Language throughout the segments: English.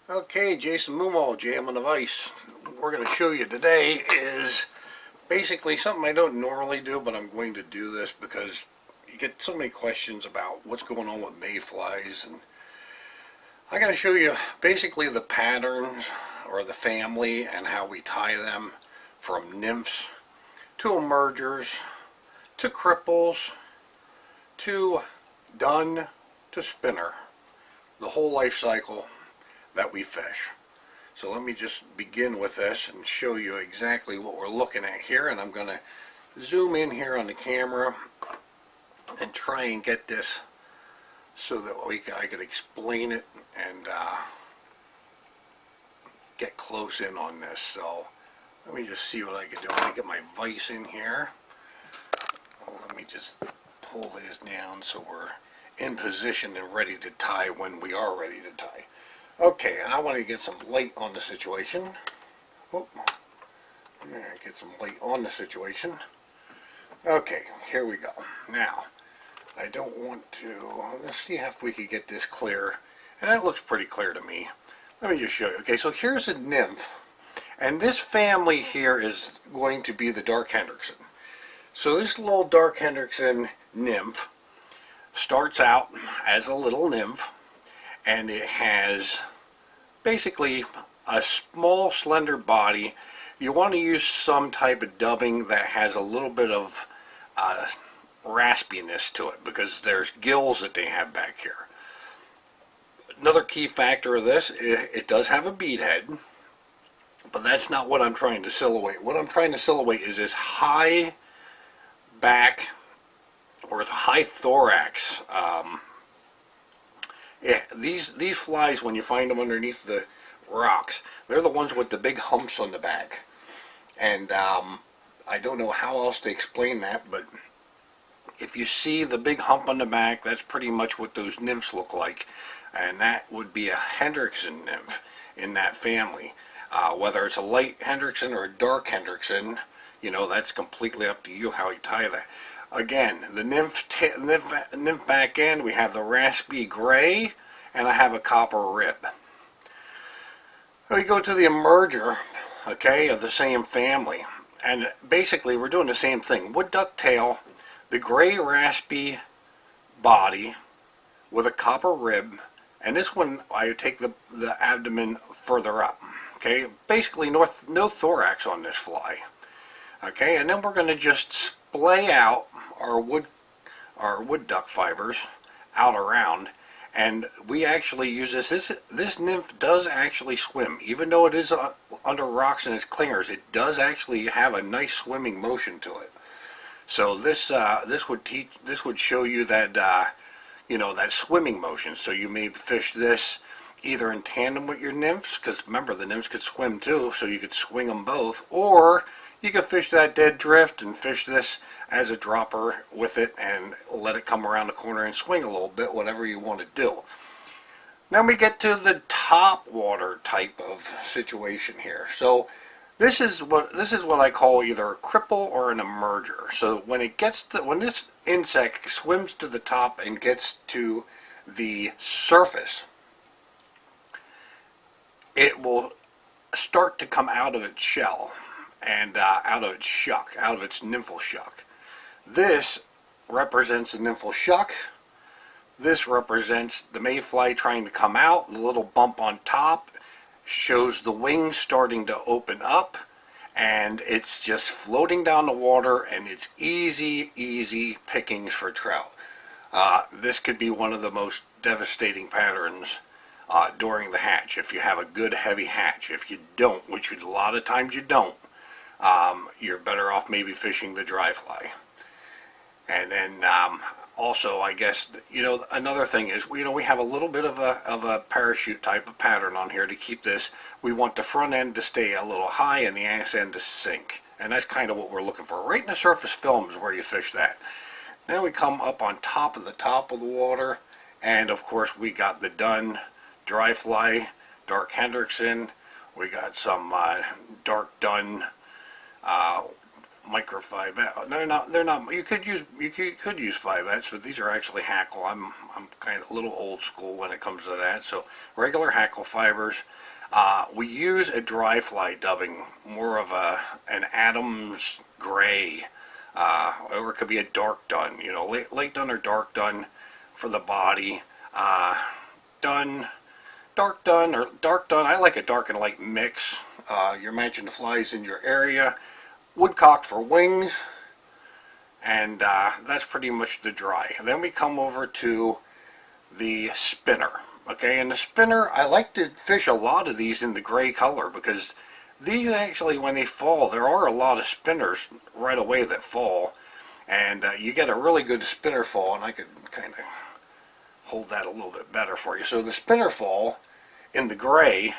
Okay, Jason Moomaw, Jam on the Vice. What we're going to show you today is basically something I don't normally do, but I'm going to do this because you get so many questions about what's going on with mayflies, and I'm going to show you basically the patterns or the family and how we tie them from nymphs to emergers to cripples to dun to spinner, the whole life cycle that we fish. So let me just begin with this and show you exactly what we're looking at here, and I'm going to zoom in here on the camera and try and get this so that I could explain it and get close in on this. So let me just see what I can do. Let me get my vise in here. Let me just pull this down so we're in position and ready to tie when we are ready to tie. Okay, I want to get some light on the situation. Oh, get some light on the situation. Okay, here we go. Now, I don't want to, let's see if we could get this clear. And that looks pretty clear to me. Let me just show you. Okay, so here's a nymph. And this family here is going to be the dark Hendrickson. So this little dark Hendrickson nymph starts out as a little nymph, and it has basically a small slender body. You want to use some type of dubbing that has a little bit of raspiness to it because there's gills that they have back here. Another key factor of this, it does have a bead head, but that's not what I'm trying to silhouette. What I'm trying to silhouette is this high back or high thorax. Yeah, these flies, when you find them underneath the rocks, they're the ones with the big humps on the back. And I don't know how else to explain that, but if you see the big hump on the back, that's pretty much what those nymphs look like. And that would be a Hendrickson nymph in that family. Whether it's a light Hendrickson or a dark Hendrickson, you know, that's completely up to you how you tie that. Again, the nymph back end, we have the raspy gray, and I have a copper rib. We go to the emerger, okay, of the same family, and basically we're doing the same thing. Wood duck tail, the gray raspy body with a copper rib, and this one I take the abdomen further up. Okay, basically no thorax on this fly. Okay, and then we're going to just splay out our wood duck fibers out around, and we actually use this nymph does actually swim, even though it is under rocks and it's clingers. It does actually have a nice swimming motion to it. So this would show you that you know, that swimming motion. So you may fish this either in tandem with your nymphs, because remember the nymphs could swim too, so you could swing them both, or you can fish that dead drift and fish this as a dropper with it and let it come around the corner and swing a little bit, whatever you want to do. Then we get to the top water type of situation here. So this is what I call either a cripple or an emerger. So when this insect swims to the top and gets to the surface, it will start to come out of its shell and out of its shuck, out of its nymphal shuck. This represents the nymphal shuck. This represents the mayfly trying to come out. The little bump on top shows the wings starting to open up, and it's just floating down the water, and it's easy pickings for trout. This could be one of the most devastating patterns during the hatch, if you have a good heavy hatch. If you don't, which a lot of times you don't, you're better off maybe fishing the dry fly. And then also, I guess, you know, another thing is, you know, we have a little bit of a parachute type of pattern on here to keep this. We want the front end to stay a little high and the ass end to sink, and that's kind of what we're looking for. Right in the surface film is where you fish that. Then we come up on top of the water, and of course we got the dun dry fly, dark Hendrickson. We got some dark dun microfive. They're not. You could use fivettes, but these are actually hackle. I'm kind of a little old school when it comes to that. So regular hackle fibers. We use a dry fly dubbing, more of an Adams gray, or it could be a dark dun. You know, late dun or dark dun for the body. Dun, dark dun or dark dun. I like a dark and light mix. You're matching the flies in your area. Woodcock for wings, and that's pretty much the dry. And then we come over to the spinner. Okay, and the spinner, I like to fish a lot of these in the gray color because these actually, when they fall, there are a lot of spinners right away that fall, and you get a really good spinner fall, and I could kind of hold that a little bit better for you. So the spinner fall in the gray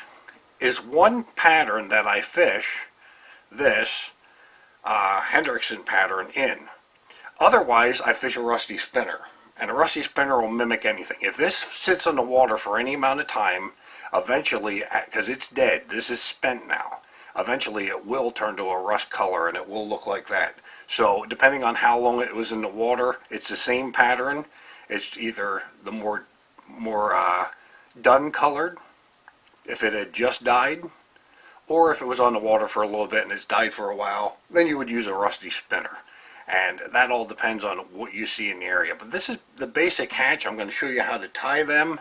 is one pattern that I fish this Hendrickson pattern in. Otherwise, I fish a rusty spinner, and a rusty spinner will mimic anything. If this sits on the water for any amount of time, eventually, because it's dead, this is spent now, eventually it will turn to a rust color and it will look like that. So depending on how long it was in the water, it's the same pattern. It's either the more dun colored, if it had just died, or if it was on the water for a little bit and it's died for a while, then you would use a rusty spinner. And that all depends on what you see in the area. But this is the basic hatch. I'm going to show you how to tie them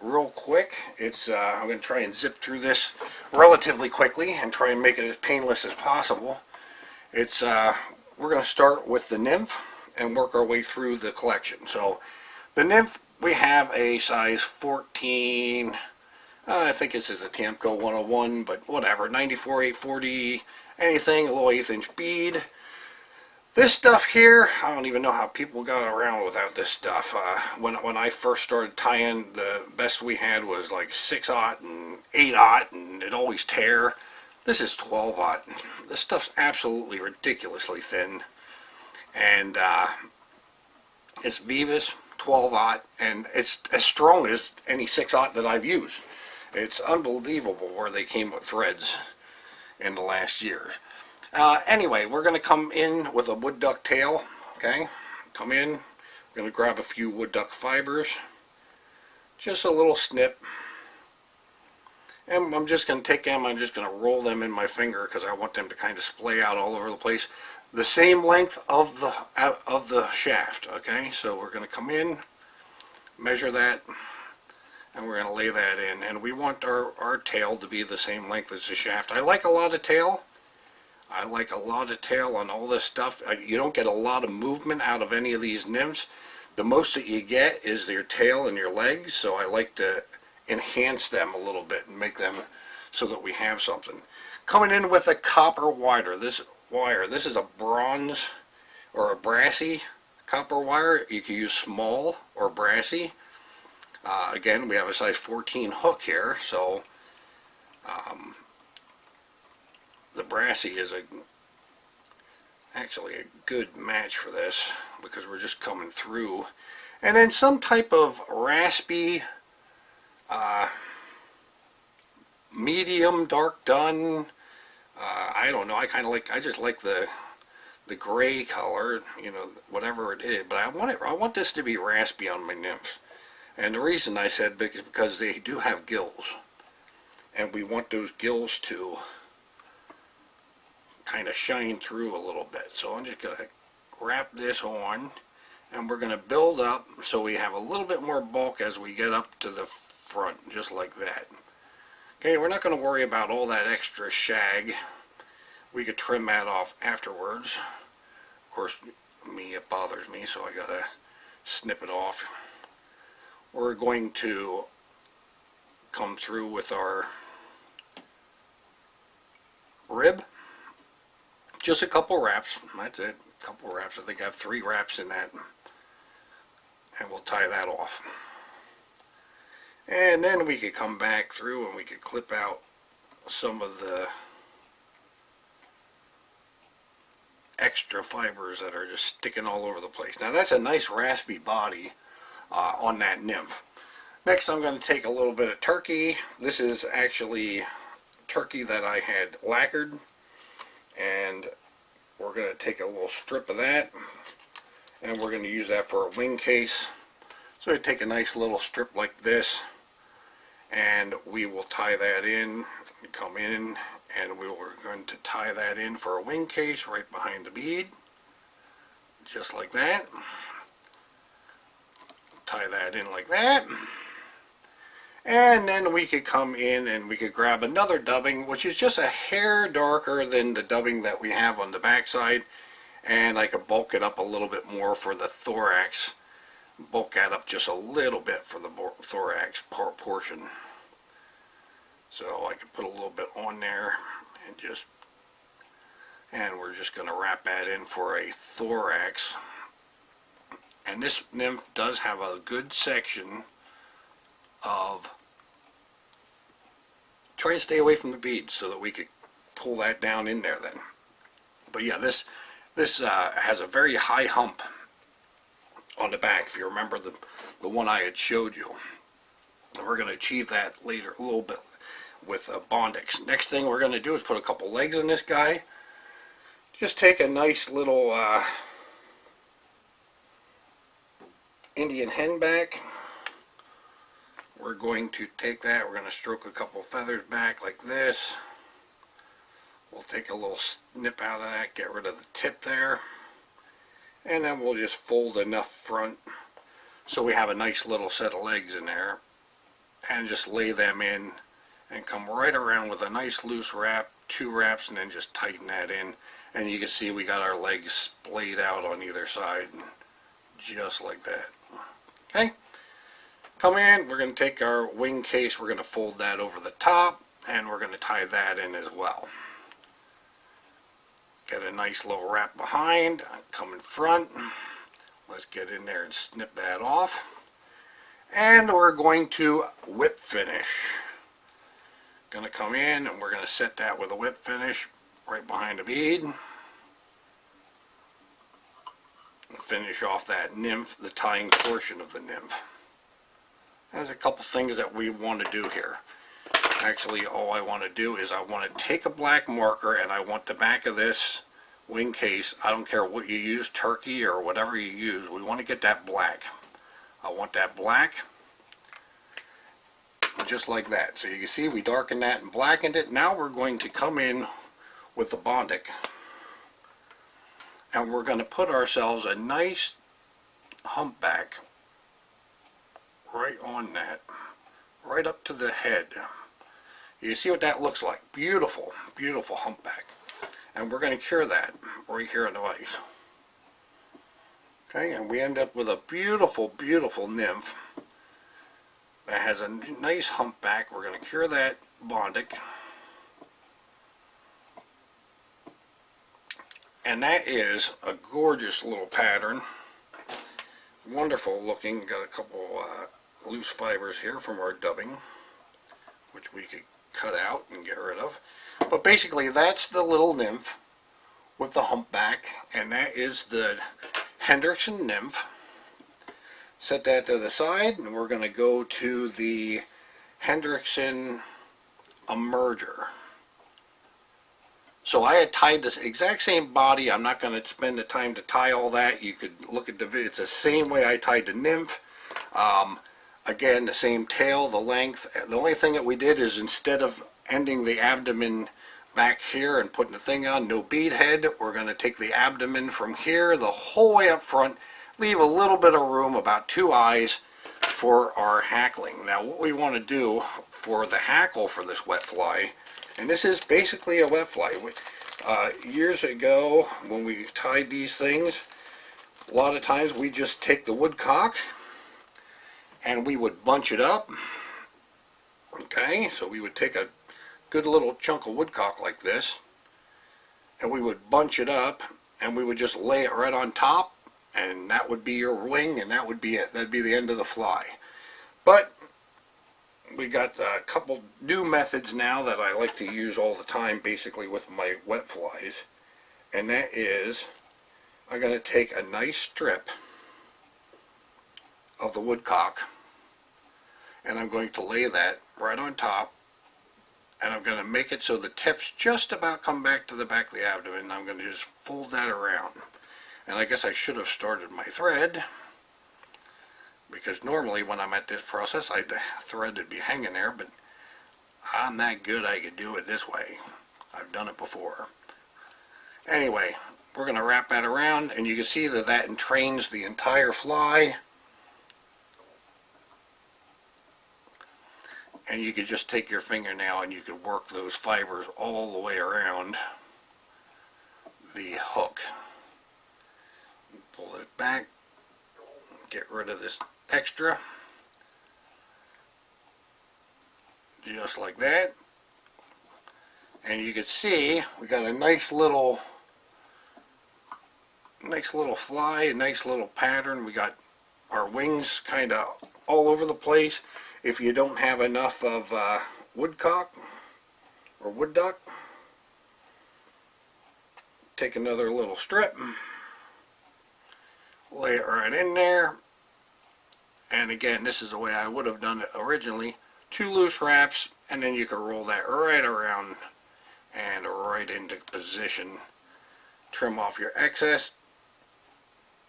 real quick. I'm going to try and zip through this relatively quickly and try and make it as painless as possible. We're going to start with the nymph and work our way through the collection. So the nymph, we have a size 14. I think this is a Tamco 101, but whatever, 94, 840, anything, a little 1/8 inch bead. This stuff here, I don't even know how people got around without this stuff. When I first started tying, the best we had was like 6/0 and 8/0, and it always tear. This is 12/0. This stuff's absolutely ridiculously thin, and it's Vivas 12/0, and it's as strong as any 6/0 that I've used. It's unbelievable where they came with threads in the last year. Anyway, we're going to come in with a wood duck tail. Okay, come in. We're going to grab a few wood duck fibers, just a little snip, and I'm just going to take them. I'm just going to roll them in my finger because I want them to kind of splay out all over the place. The same length of the shaft. Okay, so we're going to come in, measure that, and we're going to lay that in. And we want our tail to be the same length as the shaft. I like a lot of tail. I like a lot of tail on all this stuff. You don't get a lot of movement out of any of these nymphs. The most that you get is their tail and your legs, so I like to enhance them a little bit and make them so that we have something. Coming in with a copper wire. This is a bronze or a brassy copper wire. You can use small or brassy. Again, we have a size 14 hook here, so the brassy is actually a good match for this because we're just coming through. And then some type of raspy, medium dark dun. I don't know. I just like the gray color, you know, whatever it is. But I want this to be raspy on my nymphs. And the reason I said because they do have gills, and we want those gills to kind of shine through a little bit. So I'm just going to wrap this on, and we're going to build up so we have a little bit more bulk as we get up to the front, just like that. Okay, we're not going to worry about all that extra shag. We could trim that off afterwards. Of course, it bothers me, so I got to snip it off. We're going to come through with our rib. Just a couple wraps, that's it, a couple wraps. I think I have 3 wraps in that, and we'll tie that off. And then we could come back through and we could clip out some of the extra fibers that are just sticking all over the place. Now that's a nice raspy body on that nymph. Next I'm going to take a little bit of turkey. This is actually turkey that I had lacquered, and we're going to take a little strip of that, and we're going to use that for a wing case. So we take a nice little strip like this, and we will tie that in, come in, and we're going to tie that in for a wing case right behind the bead, just like that. Tie that in like that. And then we could come in and we could grab another dubbing, which is just a hair darker than the dubbing that we have on the back side. And I could bulk it up a little bit more for the thorax. Bulk that up just a little bit for the thorax portion. So I could put a little bit on there and we're just going to wrap that in for a thorax. And this nymph does have a good section of, try and stay away from the beads so that we could pull that down in there then. But yeah, this has a very high hump on the back, if you remember the one I had showed you. And we're going to achieve that later a little bit with Bondix. Next thing we're going to do is put a couple legs in this guy. Just take a nice little Indian hen back. We're going to take that, we're going to stroke a couple feathers back like this. We'll take a little snip out of that, get rid of the tip there, and then we'll just fold enough front so we have a nice little set of legs in there, and just lay them in and come right around with a nice loose wrap, 2 wraps, and then just tighten that in. And you can see we got our legs splayed out on either side, just like that. Okay, come in, we're going to take our wing case, we're going to fold that over the top, and we're going to tie that in as well. Get a nice little wrap behind, come in front, let's get in there and snip that off. And we're going to whip finish. Going to come in and we're going to set that with a whip finish right behind the bead. And finish off that nymph, the tying portion of the nymph. There's a couple things that we want to do here. Actually, all I want to do is I want to take a black marker and I want the back of this wing case, I don't care what you use, turkey or whatever you use, we want to get that black. I want that black, just like that. So you can see we darkened that and blackened it. Now we're going to come in with the Bondic, and we're going to put ourselves a nice humpback right on that, right up to the head. You see what that looks like. Beautiful, beautiful humpback. And we're going to cure that right here in the vise. Okay, and we end up with a beautiful, beautiful nymph that has a nice humpback. We're going to cure that Bondic. And that is a gorgeous little pattern. Wonderful looking. Got a couple loose fibers here from our dubbing, which we could cut out and get rid of. But basically that's the little nymph with the humpback, and that is the Hendrickson nymph. Set that to the side, and we're going to go to the Hendrickson emerger. So I had tied this exact same body. I'm not going to spend the time to tie all that. You could look at the video. It's the same way I tied the nymph. Again, the same tail, the length. The only thing that we did is instead of ending the abdomen back here and putting the thing on, no bead head, we're going to take the abdomen from here the whole way up front, leave a little bit of room, about 2 eyes, for our hackling. Now what we want to do for the hackle for this wet fly, and this is basically a wet fly. Years ago when we tied these things, a lot of times we just take the woodcock and we would bunch it up. Okay, so we would take a good little chunk of woodcock like this, and we would bunch it up, and we would just lay it right on top, and that would be your wing, and that would be it. That'd be the end of the fly. But we got a couple new methods now that I like to use all the time, basically with my wet flies, and that is I'm going to take a nice strip of the woodcock, and I'm going to lay that right on top and I'm going to make it so the tips just about come back to the back of the abdomen. I'm going to just fold that around. And I guess I should have started my thread, because normally when I'm at this process, the thread would be hanging there, but I'm that good I could do it this way. I've done it before. Anyway, we're going to wrap that around, and you can see that that entrains the entire fly. And you could just take your fingernail and you could work those fibers all the way around the hook. Pull it back, get rid of this extra, just like that. And you can see we got a nice little fly, a nice little pattern. We got our wings kind of all over the place. If you don't have enough of woodcock or wood duck, take another little strip, lay it right in there, and again, this is the way I would have done it originally. 2 loose wraps, and then you can roll that right around and right into position. Trim off your excess,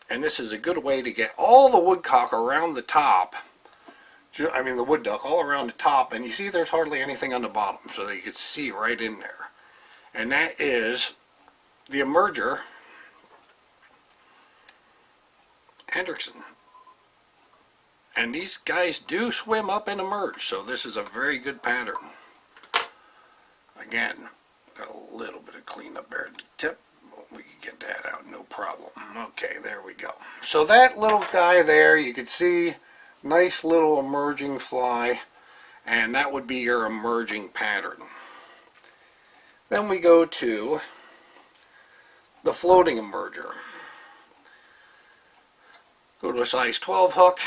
and this is a good way to get all the woodcock around the top. I mean the wood duck all around the top, and you see there's hardly anything on the bottom, so that you can see right in there. And that is the emerger Hendrickson. And these guys do swim up and emerge, so this is a very good pattern. Again, got a little bit of cleanup there at the tip. We can get that out, no problem. Okay, there we go. So that little guy there, you can see, nice little emerging fly, and that would be your emerging pattern. Then we go to the floating emerger. Go to a size 12 hook,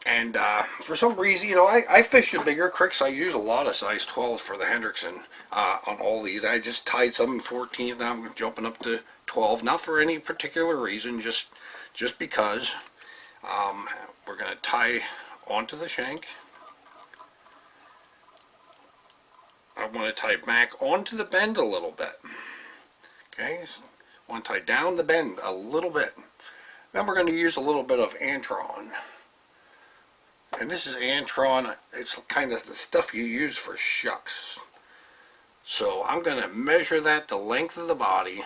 and for some reason, you know, I fish in bigger creeks. I use a lot of size 12 for the Hendrickson on all these. I just tied some 14, now I'm jumping up to 12, not for any particular reason, just because. We're going to tie onto the shank. I want to tie back onto the bend a little bit. Okay, I want to tie down the bend a little bit. Then we're going to use a little bit of Antron. And this is Antron, it's kind of the stuff you use for shucks. So I'm going to measure that the length of the body.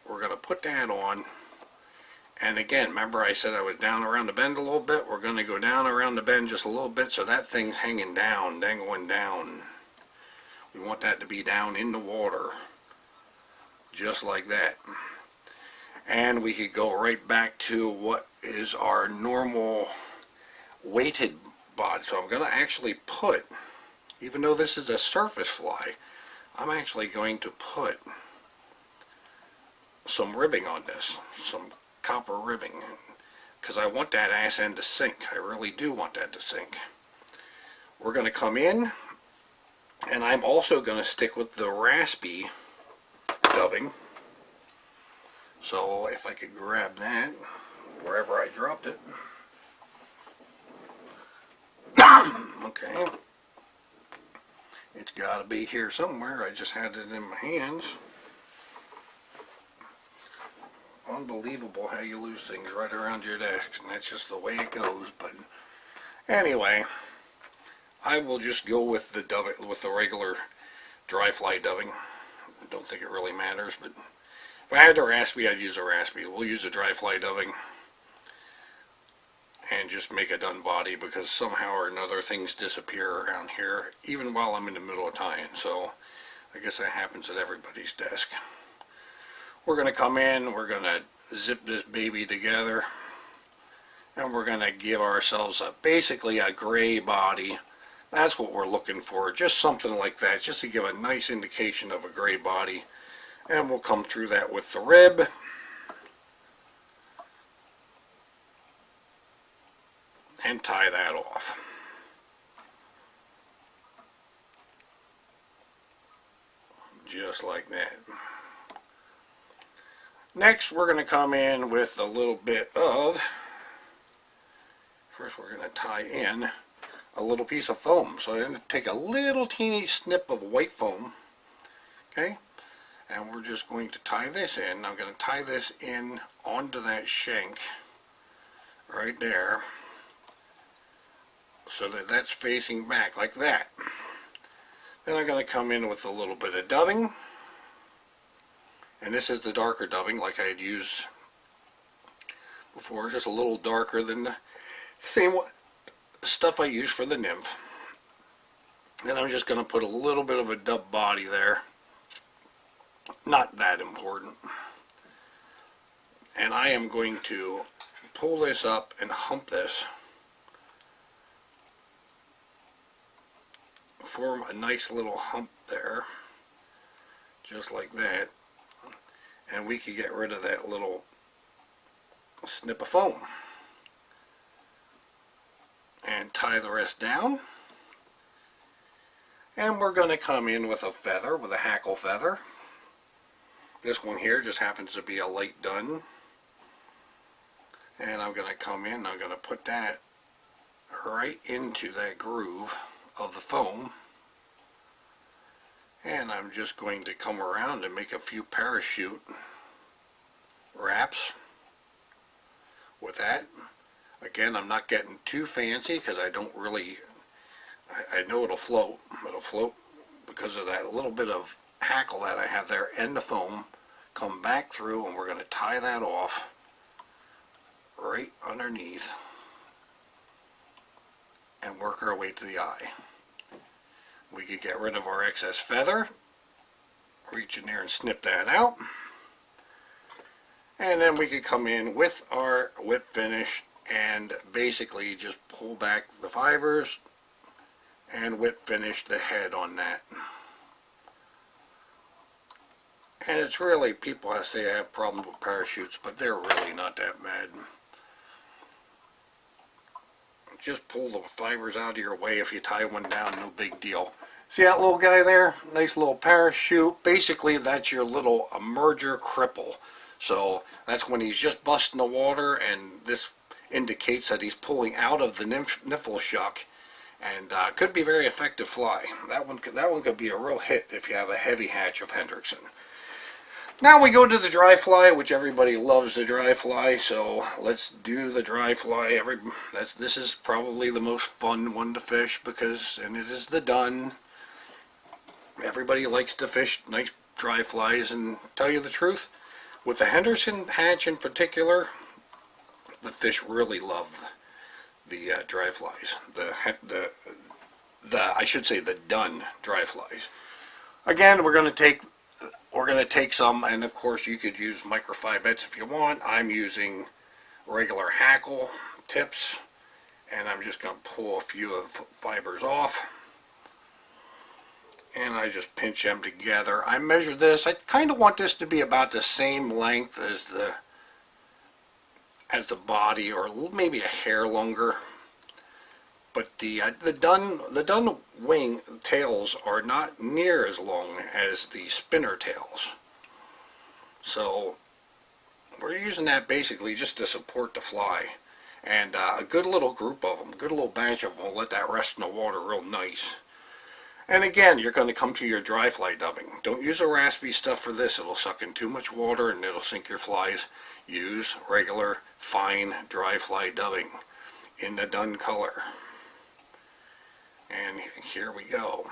We're going to put that on. And again, remember I said I was down around the bend a little bit? We're going to go down around the bend just a little bit so that thing's hanging down, dangling down. We want that to be down in the water, just like that. And we could go right back to what is our normal weighted body. So I'm going to actually put, even though this is a surface fly, I'm actually going to put some ribbing on this, some copper ribbing, because I want that ass end to sink. I really do want that to sink. We're going to come in, and I'm also going to stick with the raspy dubbing. So if I could grab that wherever I dropped it. Okay, it's got to be here somewhere. I just had it in my hands. Unbelievable how you lose things right around your desk, and that's just the way it goes. But anyway, I will just go with the dubbing, with the regular dry fly dubbing. I don't think it really matters, but if I had a raspy, I'd use a raspy. We'll use a dry fly dubbing and just make a done body, because somehow or another things disappear around here even while I'm in the middle of tying. So I guess that happens at everybody's desk. We're going to come in, we're going to zip this baby together, and we're going to give ourselves basically a gray body. That's what we're looking for, just something like that, just to give a nice indication of a gray body. And we'll come through that with the rib. And tie that off. Just like that. Next, we're going to come in with a little bit of, first we're going to tie in a little piece of foam. So I'm going to take a little teeny snip of white foam, okay, and we're just going to tie this in. I'm going to tie this in onto that shank right there, so that that's facing back like that. Then I'm going to come in with a little bit of dubbing, and this is the darker dubbing like I had used before, just a little darker than the same stuff I used for the nymph. And I'm just going to put a little bit of a dub body there, not that important. And I am going to pull this up and hump this, form a nice little hump there, just like that, and we could get rid of that little snip of foam and tie the rest down. And we're going to come in with a feather, with a hackle feather. This one here just happens to be a light dun, and I'm going to come in, I'm going to put that right into that groove of the foam, and I'm just going to come around and make a few parachute wraps with that. Again, I'm not getting too fancy because I don't really, I know it'll float because of that little bit of hackle that I have there and the foam. Come back through, and we're going to tie that off right underneath and work our way to the eye. We could get rid of our excess feather, reach in there and snip that out, and then we could come in with our whip finish and basically just pull back the fibers and whip finish the head on that. And it's really, people say I have problems with parachutes, but they're really not that bad. Just pull the fibers out of your way. If you tie one down, no big deal. See that little guy there? Nice little parachute. Basically, that's your little emerger cripple. So that's when he's just busting the water, and this indicates that he's pulling out of the niffle shuck, and could be a very effective fly. That one could be a real hit if you have a heavy hatch of Hendrickson. Now we go to the dry fly, which everybody loves the dry fly, so let's do the dry fly. This is probably the most fun one to fish and it is the dun. Everybody likes to fish nice dry flies, and tell you the truth, with the Henderson hatch in particular, the fish really love the dry flies. I should say the dun dry flies. Again, we're going to take some, and of course you could use microfibettes if you want. I'm using regular hackle tips, and I'm just going to pull a few of the fibers off, and I just pinch them together. I measure this. I kind of want this to be about the same length as the body, or maybe a hair longer. But the dun wing tails are not near as long as the spinner tails. So we're using that basically just to support the fly. And a good little group of them, a good little batch of them will let that rest in the water real nice. And again, you're going to come to your dry fly dubbing. Don't use a raspy stuff for this. It'll suck in too much water and it'll sink your flies. Use regular, fine, dry fly dubbing in the dun color. And here we go.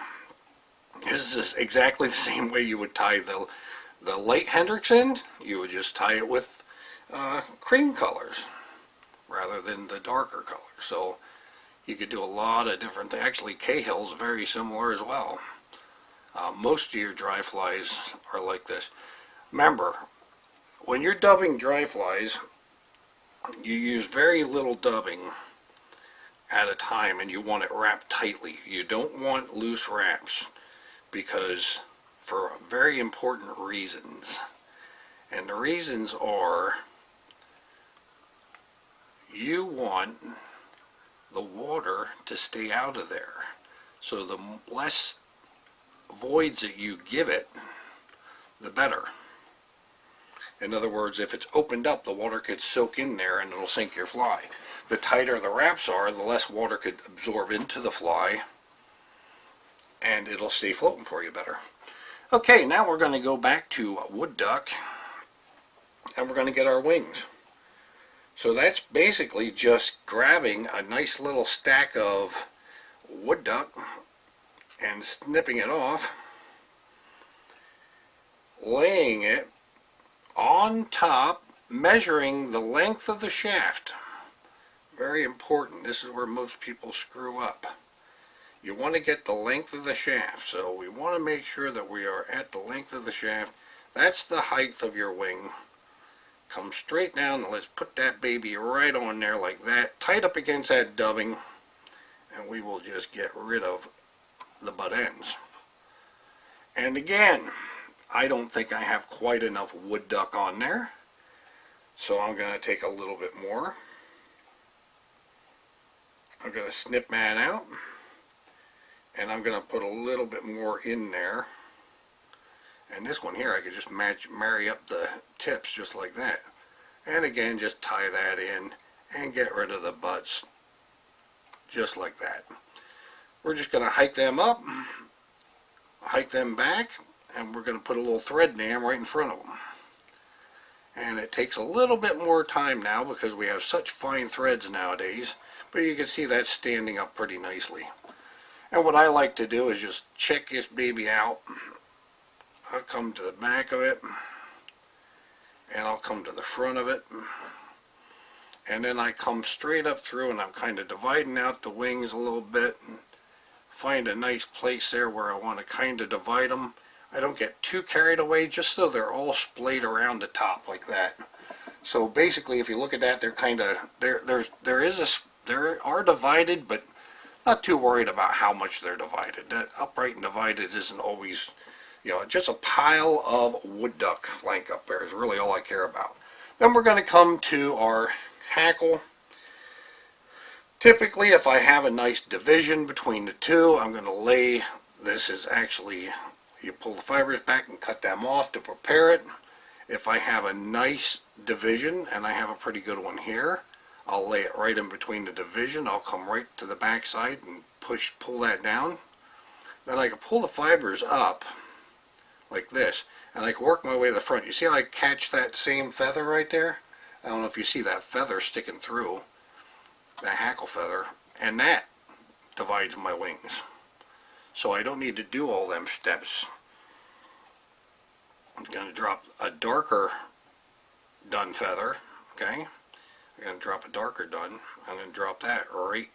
This is exactly the same way you would tie the light Hendrickson. You would just tie it with cream colors rather than the darker colors. So you could do a lot of different things. Actually, Cahill's very similar as well. Most of your dry flies are like this. Remember, when you're dubbing dry flies, you use very little dubbing at a time, and you want it wrapped tightly. You don't want loose wraps, because for very important reasons. And the reasons are, you want the water to stay out of there. So the less voids that you give it, the better. In other words, if it's opened up, the water could soak in there and it'll sink your fly. The tighter the wraps are, the less water could absorb into the fly, and it'll stay floating for you better. Okay, now we're going to go back to wood duck, and we're going to get our wings. So that's basically just grabbing a nice little stack of wood duck and snipping it off, laying it on top, measuring the length of the shaft. Very important. This is where most people screw up. You want to get the length of the shaft, so we want to make sure that we are at the length of the shaft. That's the height of your wing. Come straight down, and let's put that baby right on there like that, tight up against that dubbing, and we will just get rid of the butt ends. And again, I don't think I have quite enough wood duck on there, so I'm going to take a little bit more. I'm going to snip that out, and I'm going to put a little bit more in there. And this one here, I could just marry up the tips just like that. And again, just tie that in and get rid of the butts just like that. We're just going to hike them up, hike them back, and we're going to put a little thread dam right in front of them. And it takes a little bit more time now because we have such fine threads nowadays, but you can see that's standing up pretty nicely. And what I like to do is just check this baby out. I'll come to the back of it, and I'll come to the front of it, and then I come straight up through, and I'm kind of dividing out the wings a little bit, and find a nice place there where I want to kind of divide them. I don't get too carried away, just so they're all splayed around the top like that. So basically, if you look at that, they're kind of they are divided, but not too worried about how much they're divided. That upright and divided isn't always, you know, just a pile of wood duck flank up there is really all I care about. Then we're going to come to our hackle. Typically, if I have a nice division between the two, I'm going to lay, this is actually, you pull the fibers back and cut them off to prepare it. If I have a nice division, and I have a pretty good one here, I'll lay it right in between the division. I'll come right to the back side and pull that down. Then I can pull the fibers up like this, and I can work my way to the front. You see how I catch that same feather right there? I don't know if you see that feather sticking through, that hackle feather, and that divides my wings. So I don't need to do all them steps. I'm going to drop a darker dun feather, okay? I'm going to drop a darker dun. I'm going to drop that right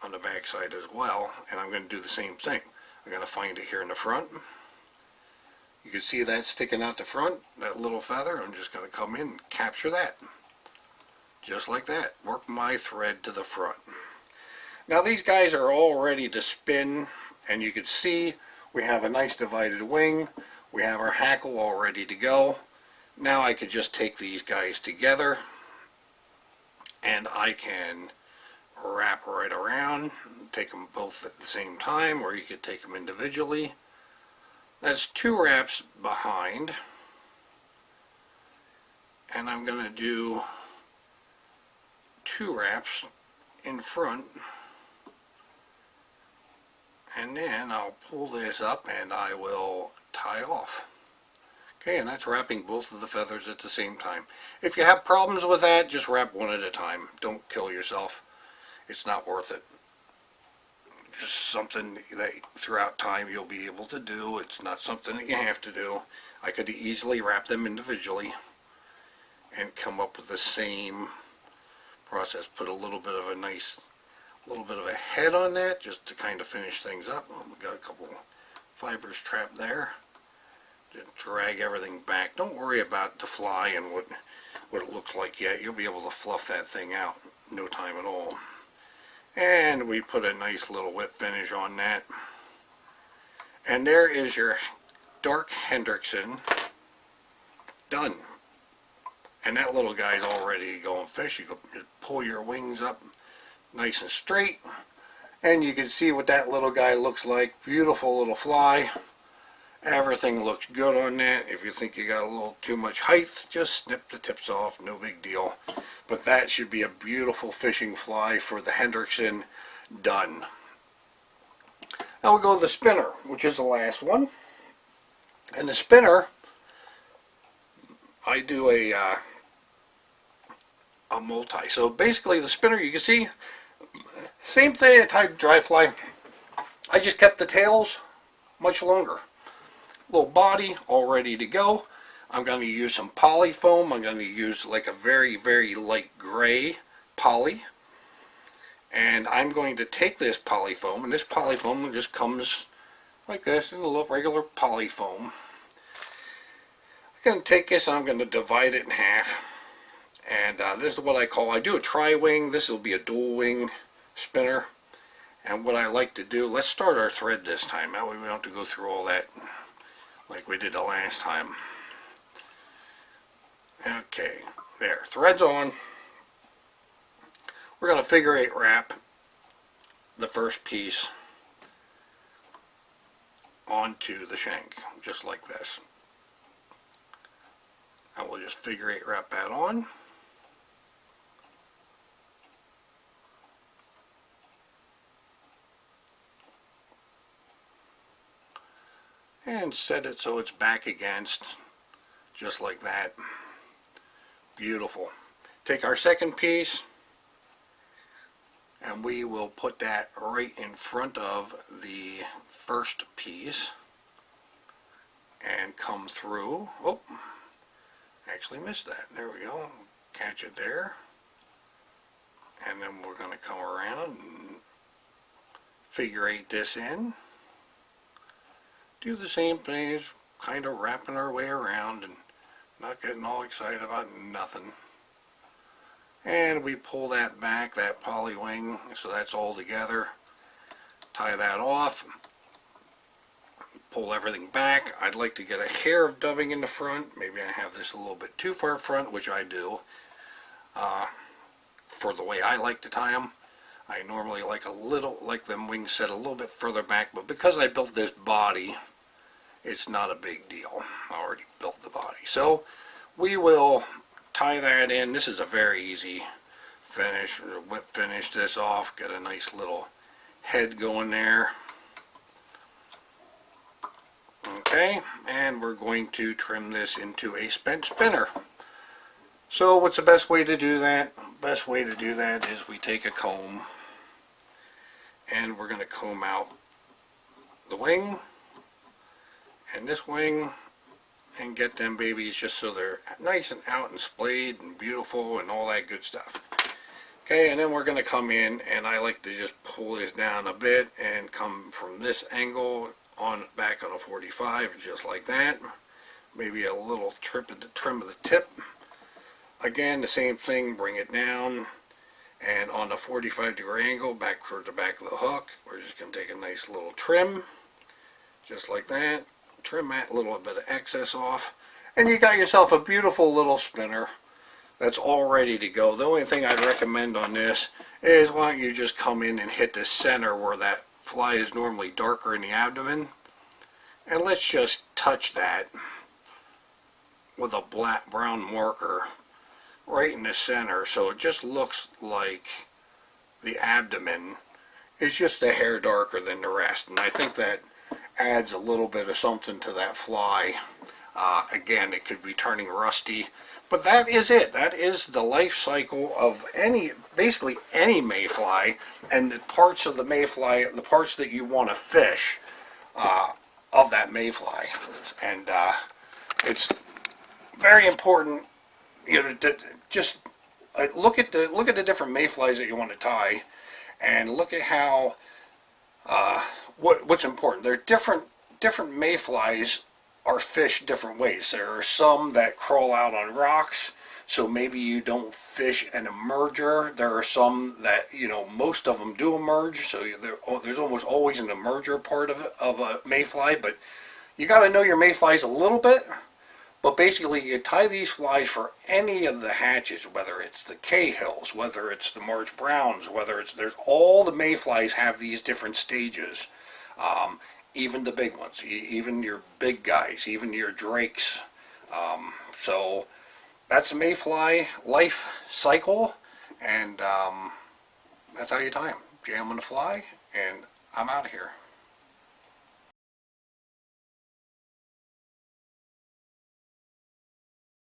on the back side as well, and I'm going to do the same thing. I'm going to find it here in the front. You can see that sticking out the front, that little feather. I'm just going to come in and capture that. Just like that. Work my thread to the front. Now these guys are all ready to spin, and you can see we have a nice divided wing. We have our hackle all ready to go. Now I could just take these guys together, and I can wrap right around, take them both at the same time, or you could take them individually. That's 2 wraps behind, and I'm going to do 2 wraps in front, and then I'll pull this up and I will tie off. Okay, and that's wrapping both of the feathers at the same time. If you have problems with that, just wrap one at a time. Don't kill yourself. It's not worth it. Just something that throughout time you'll be able to do. It's not something that you have to do. I could easily wrap them individually and come up with the same process. Put a little bit of a head on that just to kind of finish things up. Oh, we got a couple fibers trapped there. Just drag everything back. Don't worry about the fly and what it looks like yet. You'll be able to fluff that thing out in no time at all. And we put a nice little whip finish on that. And there is your dark Hendrickson done. And that little guy's all ready to go and fish. You can pull your wings up nice and straight, and you can see what that little guy looks like. Beautiful little fly. Everything looks good on that. If you think you got a little too much height, just snip the tips off, no big deal. But that should be a beautiful fishing fly for the Hendrickson done. Now we go to the spinner, which is the last one. And the spinner, I do a multi. So basically the spinner, you can see, same thing, a type dry fly. I just kept the tails much longer. Little body all ready to go. I'm going to use some poly foam. I'm going to use like a very, very light gray poly. And I'm going to take this poly foam, and this poly foam just comes like this in a little regular poly foam. I'm going to take this and I'm going to divide it in half. And this is what I do a tri-wing. This will be a dual wing spinner. And what I like to do, let's start our thread this time. That way we don't have to go through all that like we did the last time. Okay, there, thread's on. We're going to figure 8 wrap the first piece onto the shank, just like this. And we'll just figure 8 wrap that on. And set it so it's back against, just like that. Beautiful. Take our second piece and we will put that right in front of the first piece and come through. Oh, actually missed that. There we go. Catch it there. And then we're going to come around and figure 8 this in. Do the same thing, kind of wrapping our way around and not getting all excited about nothing. And we pull that back, that poly wing, so that's all together. Tie that off. Pull everything back. I'd like to get a hair of dubbing in the front. Maybe I have this a little bit too far front, which I do. For the way I like to tie them. I normally like them wings set a little bit further back, but because I built this body, it's not a big deal. I already built the body. So we will tie that in. This is a very easy finish. Finish this off. Get a nice little head going there. Okay, and we're going to trim this into a spent spinner. So what's the best way to do that? Best way to do that is we take a comb and we're going to comb out the wing and this wing and get them babies just so they're nice and out and splayed and beautiful and all that good stuff. Okay, and then we're going to come in, and I like to just pull this down a bit and come from this angle on back on a 45, just like that. Maybe a little trim of the tip. Again, the same thing, bring it down, and on a 45-degree angle, back for the back of the hook, we're just going to take a nice little trim, just like that. Trim that little bit of excess off, and you got yourself a beautiful little spinner that's all ready to go. The only thing I'd recommend on this is why don't you just come in and hit the center where that fly is normally darker in the abdomen, and let's just touch that with a brown marker right in the center, so it just looks like the abdomen is just a hair darker than the rest. And I think that adds a little bit of something to that fly. Again, it could be turning rusty, but that is it. That is the life cycle of basically any mayfly, and the parts of the mayfly, the parts that you want to fish of that mayfly. And it's very important, you know, to just look at the different mayflies that you want to tie, and look at how what's important. There are different mayflies are fished different ways. There are some that crawl out on rocks, so maybe you don't fish an emerger. There are some that, you know, most of them do emerge, so there's almost always an emerger part of a mayfly, but you got to know your mayflies a little bit. But basically, you tie these flies for any of the hatches, whether it's the Cahills, whether it's the March Browns, there's all the mayflies have these different stages. even the big ones, even your big guys, even your drakes. So that's a mayfly life cycle, and that's how you tie them. Jam on the fly, and I'm out of here.